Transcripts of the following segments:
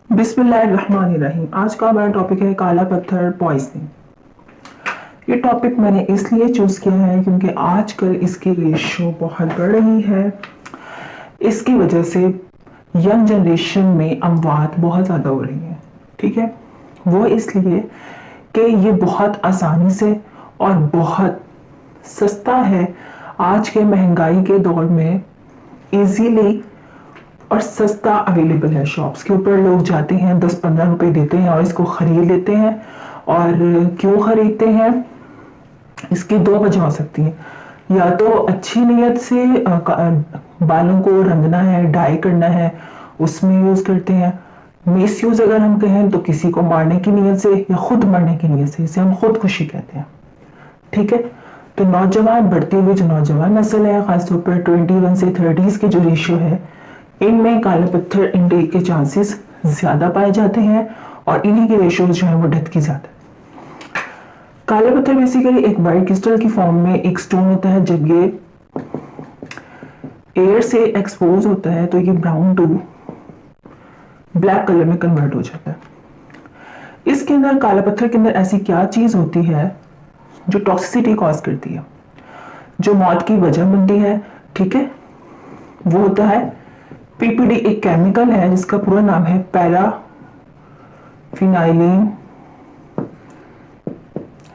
बिस्मिल्लाहिर्रहमानिर्रहीम। आज का हमारा टॉपिक है काला पत्थर पॉइजनिंग। ये टॉपिक मैंने इसलिए चूज किया है क्योंकि आजकल इसकी रेशो बहुत बढ़ रही है। इसकी वजह से यंग जनरेशन में अमवात बहुत ज़्यादा हो रही हैं। ठीक है, वो इसलिए कि ये बहुत आसानी से और बहुत सस्ता है। आज के महंगाई के दौर में इजीली और सस्ता अवेलेबल है। शॉप्स के ऊपर लोग जाते हैं, 10-15 रुपए देते हैं और इसको खरीद लेते हैं। और क्यों खरीदते हैं, इसकी दो वजह हो सकती हैं। या तो अच्छी नीयत से बालों को रंगना है, डाई करना है, उसमें यूज करते हैं। मिस यूज अगर हम कहें तो किसी को मारने की नीयत से या खुद मरने की नीयत से, इसे हम खुदकुशी कहते हैं। ठीक है, तो नौजवान बढ़ती हुई जो नौजवान नस्ल है, खासतौर पर 21 से 30s की जो रेशियो है, इनमें काले पत्थर इनटेक के चांसेस ज्यादा पाए जाते हैं और इन्हीं की रेशियो जो है वो डेथ की ज्यादा है। काले पत्थर बेसिकली एक वाइट क्रिस्टल की फॉर्म में एक स्टोन होता है। जब ये एयर से एक्सपोज होता है तो ये ब्राउन टू ब्लैक कलर में कन्वर्ट हो जाता है। इसके अंदर काला पत्थर के अंदर ऐसी क्या चीज होती है जो टॉक्सिसिटी कॉज करती है, जो मौत की वजह बनती है। ठीक है, वो होता है पीपीडी। एक केमिकल है जिसका पूरा नाम है पैराफिनाइलिन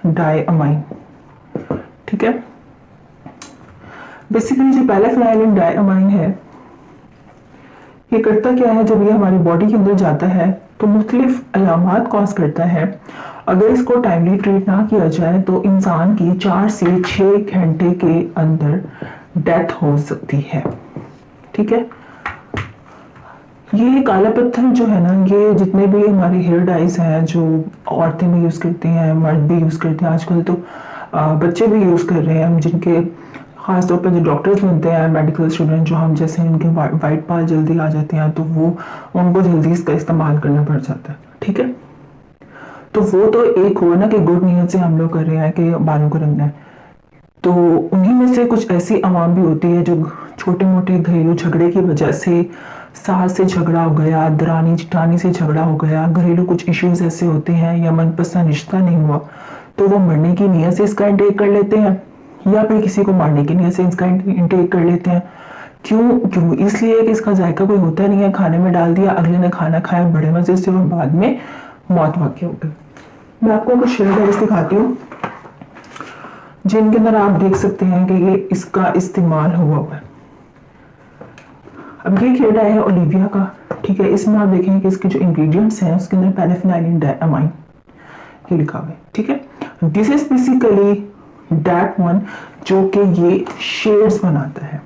डाइअमाइन। ठीक है, बेसिकली जो पैराफिनाइलिन डाइअमाइन है, ये करता क्या है, जब ये हमारी बॉडी के अंदर जाता है तो मुख्तलिफ अलामात कॉज करता है। अगर इसको टाइमली ट्रीट ना किया जाए तो इंसान की 4 से 6 घंटे के अंदर डेथ हो सकती है। ठीक है, ये काला पत्थर जो है ना, ये जितने भी हमारे हेयर डाइज हैं जो औरतें भी यूज़ करती हैं, मर्द भी यूज़ करते हैं, आजकल तो बच्चे भी यूज़ कर रहे हैं, जिनके ख़ासतौर पर जो डॉक्टर्स बनते हैं, मेडिकल स्टूडेंट जो हम जैसे, इनके वाइट बाल जल्दी आ जाते हैं तो वो उनको जल्दी इसका इस्तेमाल करना पड़ जाता है। ठीक है, तो वो तो एक हुआ ना कि गुड नीयत से हम लोग कर रहे हैं कि बालों को रंगना है। तो उन्हीं में से कुछ ऐसी आवाम भी होती है जो छोटे मोटे घरेलू झगड़े की वजह से, सास से झगड़ा हो गया, दरानी जिठानी से झगड़ा हो गया, घरेलू कुछ इश्यूज ऐसे होते हैं या मनपसंद रिश्ता नहीं हुआ, तो वो मरने की नीयत से इसका इंटेक कर लेते हैं या फिर किसी को मारने की नीयत से इसका इंटेक कर लेते हैं। क्यों? इसलिए कि इसका जायका कोई होता नहीं है, खाने में डाल दिया, अगले ने खाना खाया बड़े मजे से और बाद में मौत वाक़ई हो गई। मैं आपको कुछ शेयर डाइस दिखाती हूँ जिनके अंदर आप देख सकते हैं कि ये इसका इस्तेमाल हुआ है। अब ये खेड़ा है ओलिविया का। ठीक है, इसमें आप देखेंगे कि इसके जो इंग्रेडिएंट्स हैं उसके अंदर पैराफिनाइलिन डाइअमाइन ये लिखा हुआ है। ठीक है, this is basically that one जो कि ये शेड्स बनाता है।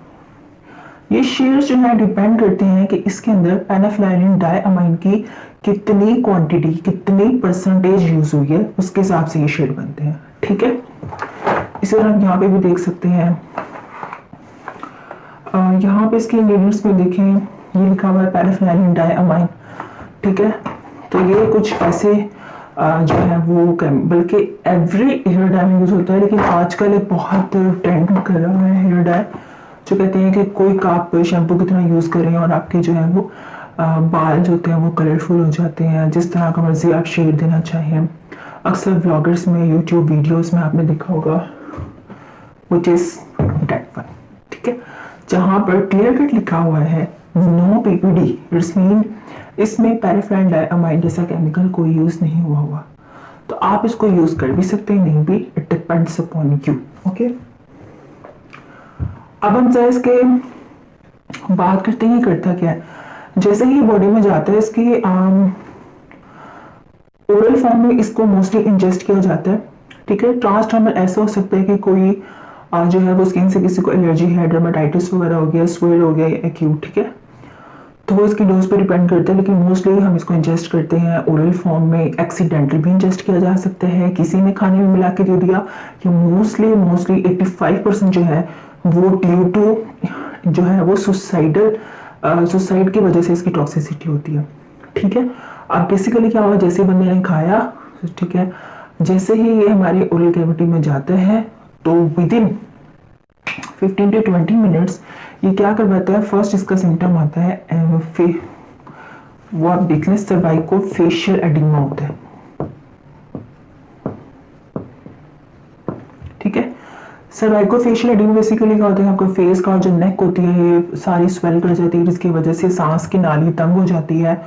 ये शेड्स जो है डिपेंड करते हैं कि इसके अंदर पैराफिनाइलिन डाइअमाइन की कितनी क्वांटिटी, कितनी परसेंटेज यूज हुई है, उसके हिसाब से ये शेड बनते हैं। ठीक है, इसी तरह आप यहाँ पे भी देख सकते हैं। यहाँ पे इसके इंग्रेडिएंट्स में देखें, ये लिखा हुआ है पैराफिनाइलिन डाइअमाइन। ठीक है, तो ये कुछ ऐसे जो है वो बल्कि एवरी हेयर डाई में यूज होता है, लेकिन आजकल एक बहुत ट्रेंड कर रहा है हेयर डाई, जो कहते हैं कि कोई का आप शैम्पू की तरह यूज करें और आपके जो है वो बाल जो होते हैं वो कलरफुल हो जाते हैं, जिस तरह का मर्जी आप शेड देना चाहें। अक्सर व्लॉगर्स में, यूट्यूब वीडियोस में आपने देखा होगा, व्हिच इज दैट वन। ठीक है, जहां पर क्लियर कट लिखा हुआ है नो पीपीडी, इट्स मीन इसमें पैराफिनाइलिन डाइअमाइन जैसा केमिकल कोई यूज नहीं हुआ हुआ। तो आप इसको यूज कर भी सकते हैं, नहीं भी, it depends upon you. Okay, अब हम जरा इसके बात करते हैं करता क्या है। जैसे ही बॉडी में जाता है, इसकी ओरल फॉर्म में इसको मोस्टली इंजेस्ट किया जाता है। ठीक है, ट्रांसडर्मल ऐसा हो सकता है कि कोई जो है वो स्किन से किसी को एलर्जी है, डर्मेटाइटिस वगैरह हो गया, स्वेल हो गया, एक्यूट। ठीक है, तो वो इसकी डोज पे डिपेंड करता है, लेकिन मोस्टली हम इसको इंजेस्ट करते हैं ओरल फॉर्म में। एक्सीडेंटल भी इंजेस्ट किया जा सकता है, किसी ने खाने में मिला के दे दिया, या मोस्टली 85% जो है वो ड्यू टू जो है वो सुसाइड की वजह से इसकी टॉक्सिसिटी होती है। ठीक है, अब बेसिकली क्या हुआ, जैसे बंदे ने खाया, ठीक है, जैसे ही ये हमारे ओरल कैविटी में जाता है तो विदिन 15 to 20 मिनट्स ये क्या करवाता है, फर्स्ट इसका सिम्टम आता है वो आप देख लें, सर्वाइकोफेशियल एडिमा होता है। ठीक है, सर्वाइकोफेशियल एडिमा बेसिकली क्या होता है, आपका फेस का जो नेक होती है ये सारी स्वेल कर जाती है, जिसकी वजह से सांस की नाली तंग हो जाती है।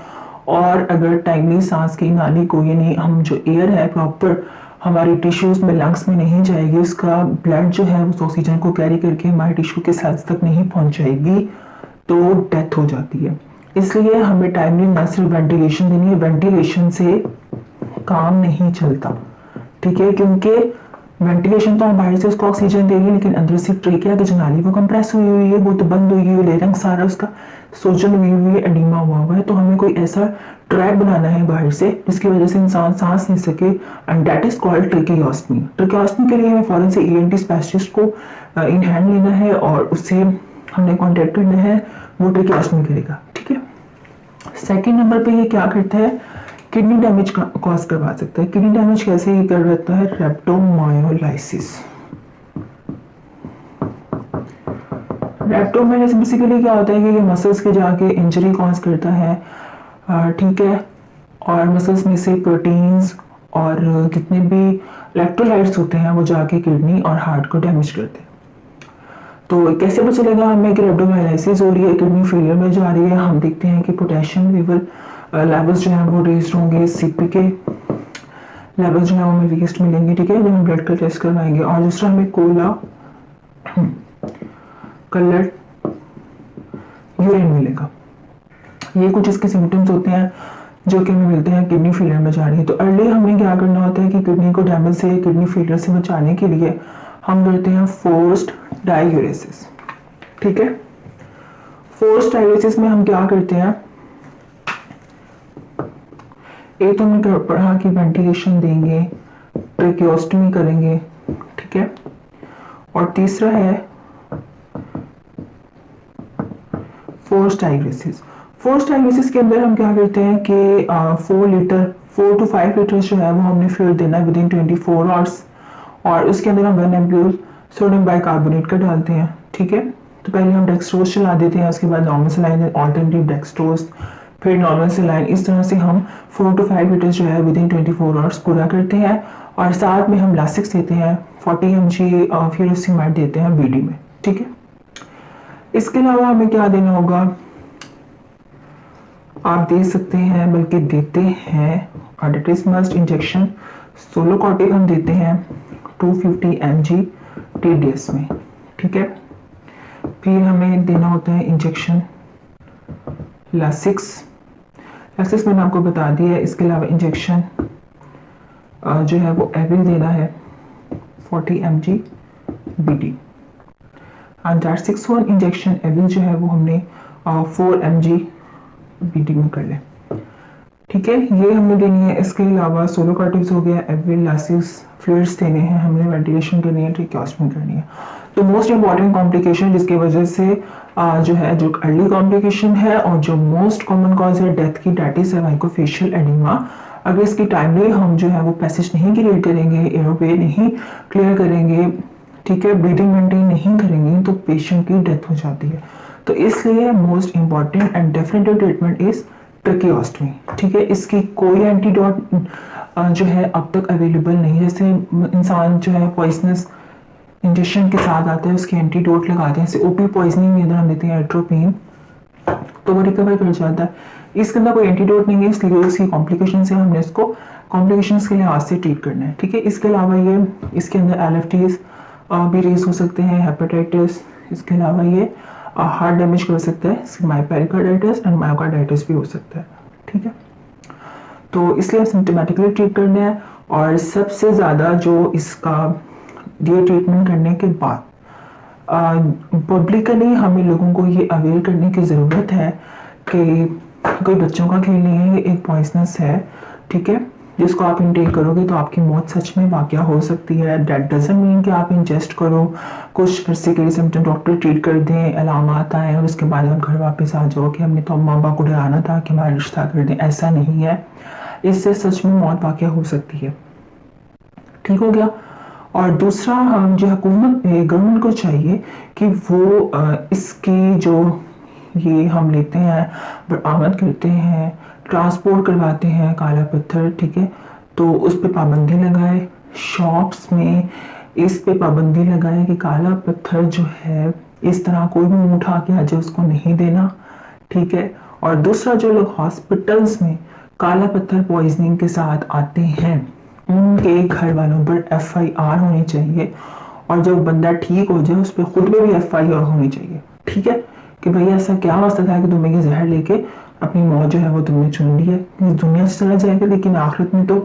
और अगर टाइमली सांस की नाली को यानी हम जो एयर है प्रॉपर हमारी टिश्यूज में लंग्स में नहीं जाएगी, उसका ब्लड जो है उस ऑक्सीजन को कैरी करके हमारे टिश्यू के सेल्स तक नहीं पहुंचाएगी, तो डेथ हो जाती है। इसलिए हमें टाइमली न सिर्फ वेंटिलेशन देनी है, वेंटिलेशन से काम नहीं चलता। ठीक है, क्योंकि वेंटिलेशन तो हम बाहर से उसको ऑक्सीजन दे रही है, लेकिन अंदर से ट्रेकिया की जो नाली वो कंप्रेस हुई हुई है, वो तो बंद हुई हुई है, लेरंग सारा उसका सोजन हुई हुई है, एडिमा हुआ हुआ है। तो हमें कोई ऐसा ट्रैक बनाना है बाहर से जिसकी वजह से इंसान सांस ले सके, and that is called tracheostomy. Tracheostomy के लिए हमें फौरन से ईएनटी स्पेशलिस्ट को इन हैंड लेना है और उससे हमने कॉन्टेक्ट करना है, वो ट्रेकियोस्टमी करेगा। ठीक है, सेकेंड नंबर पे ये क्या करता है, किडनी डैमेज कॉज करवा सकता है। किडनी डैमेज कैसे ही करवाता है, रेप्टोमायोलाइसिस। रेप्टोमायोलाइसिस बेसिकली क्या होता है कि ये मसल्स के जाके इंजरी कॉज करता है। ठीक है, और मसल्स में से प्रोटीन्स और जितने भी इलेक्ट्रोलाइट्स होते हैं वो जाके किडनी और हार्ट को डैमेज करते हैं। तो कैसे पता चलेगा हमें कि रेप्टोमायोलाइसिस हो रही है, किडनी फेलियर में जा रही है? हम देखते हैं कि पोटेशियम लेवल्स जो है वो रेस्ट होंगे, सीपी के लेवल्स जो है वो हमें रेस्ट मिलेंगे। ठीक है, जब हम ब्लड का टेस्ट करवाएंगे। और दूसरा हमें कोला कलर यूरिन मिलेगा। ये कुछ इसके सिम्टम्स होते हैं जो कि हमें मिलते हैं किडनी फेलियर में जा रही है। तो अर्ली हमें क्या करना होता है कि किडनी को डैमेज से, किडनी फेलियर से बचाने के लिए हम करते हैं फोर्स्ड डाययूरेसिस। ठीक है, फोर्स्ड डाययूरेसिस में हम क्या करते हैं, एक तो हमने पढ़ा कि वेंटिलेशन देंगे, ट्रेकियोस्टमी करेंगे। ठीक है, और तीसरा है फोर्स्ड डाययूरेसिस। फोर्स्ड डाययूरेसिस के अंदर हम क्या करते हैं कि 4 to 5 लीटर जो है वो हमने फ्लूइड देना है विदिन 24 आवर्स, और उसके अंदर हम 1 एम्पूल सोडियम बाइकार्बोनेट का डालते हैं। ठीक है, तो पहले हम डेक्सट्रोज चला देते हैं, उसके बाद नॉर्मल सलाइन, ऑल्टरनेटिव डेक्सट्रोज, फिर नॉर्मल सलाइन। इस तरह से हम 4 to 5 लीटर जो है विदिन 24 आवर्स पूरा करते हैं। और साथ में हम लासिक्स देते हैं 40 mg फ्यूरोसिमाइड देते हैं बीडी में। ठीक है, इसके अलावा हमें क्या देना होगा, आप दे सकते हैं बल्कि देते हैं डेट इंजेक्शन सोलोकॉर्टिक हम देते हैं 250 mg TDS में। ठीक है, फिर हमें देना होता है इंजेक्शन लासिक्स मैंने आपको बता दिया है। इसके अलावा इंजेक्शन जो है वो एविल देना है 40 mg BD, and 6-1 injection Avil जो है वो हमने 4 mg BD में कर लें। ठीक है, ये हमने देनी है। इसके अलावा सोलोकॉर्टिक्स हो गया, एविल, लासिक्स, फ्लूइड्स देने हैं हमने, वेंटिलेशन करनी है, ट्रेकियोस्टमी करनी है। तो मोस्ट इंपॉर्टेंट कॉम्प्लिकेशन जिसकी वजह से जो है जो अर्ली कॉम्प्लिकेशन है और जो मोस्ट कॉमन कॉज है डेथ की, डेट इज सर्वाइकोफेशियल एडिमा। अगर इसकी टाइमली हम जो है वो पैसेज नहीं क्लियर करेंगे, एयरवे नहीं क्लियर करेंगे, ठीक है, ब्रीदिंग मेंटेन नहीं करेंगे, तो पेशेंट की डेथ हो जाती है। तो इसलिए most important and definitive treatment is tracheostomy. ठीक है, इसकी कोई एंटीडोट जो है अब तक अवेलेबल नहीं। जैसे इंसान जो है पॉइजनस इंजेक्शन के साथ आता है, उसके एंटीडोट लगाते हैं, जैसे ओपी पॉइजनिंग के अंदर हम देते हैं एट्रोपिन, तो वो रिकवर कर जाता है। इसके अंदर कोई एंटीडोट नहीं है, इसलिए इसकी कॉम्प्लिकेशन से हमने इसको कॉम्प्लिकेशंस के लिहाज से ट्रीट करना है। ठीक है, इसके अलावा ये इसके अंदर LFTs भी रेज हो सकते हैं, हेपेटाइटिस, इसके अलावा ये हार्ट डैमेज कर सकता है, मायोपेरिकार्डाइटिस एंड मायोकार्डाइटिस भी हो सकता है। ठीक है, तो इसलिए सिम्टोमेटिकली ट्रीट करना है। और सबसे ज़्यादा जो इसका ये ट्रीटमेंट करने के बाद पब्लिकली हमें लोगों को ये अवेयर करने की ज़रूरत है कि कोई बच्चों का खेल नहीं है, ये एक पॉइजनस है। ठीक है, जिसको आप इनटेक करोगे तो आपकी मौत सच में वाक़या हो सकती है। दैट डजंट मीन कि आप इंजेस्ट करो, कुछ अरसे के लिए सिम्टम डॉक्टर ट्रीट कर दें, अलामात आए और उसके बाद आप घर वापस आ जाओ कि हमने तो माँ बाप को डराना था कि हमारा रिश्ता कर दें। ऐसा नहीं है, इससे सच में मौत वाक़या हो सकती है। ठीक हो गया। और दूसरा हम जो हुकूमत गवर्नमेंट को चाहिए कि वो इसकी जो ये हम लेते हैं बरामद करते हैं ट्रांसपोर्ट करवाते हैं काला पत्थर, ठीक है, तो उस पर पाबंदी लगाए, शॉप्स में इस पे पाबंदी लगाए कि काला पत्थर जो है इस तरह कोई भी मुंह उठा के आ जाए उसको नहीं देना, ठीक है। और दूसरा, जो लोग हॉस्पिटल्स में काला पत्थर पॉइजनिंग के साथ आते हैं उनके घर वालों पर FIR होनी चाहिए, और जब बंदा ठीक हो जाए उस पर खुद पे भी FIR होनी चाहिए, ठीक है, कि भाई ऐसा क्या मसला था कि तुम्हें ये जहर लेके अपनी मौत जो है वो तुमने चुन ली है, इस दुनिया से चला जाएगा लेकिन आखिरत में तो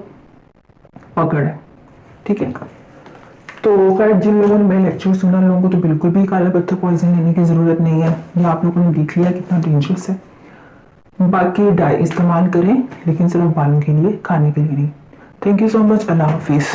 पकड़ है, ठीक है। तो खैर जिन लोगों ने मेरे लेक्चर सुना, लोगों को तो बिल्कुल भी काला पत्थर पॉइजन लेने की ज़रूरत नहीं है, ये आप लोगों ने देख लिया कितना डेंजरस है। बाकी डाई इस्तेमाल करें लेकिन सिर्फ बालों के लिए, खाने के लिए नहीं। थैंक यू सो मच, अल्लाह हाफिज़।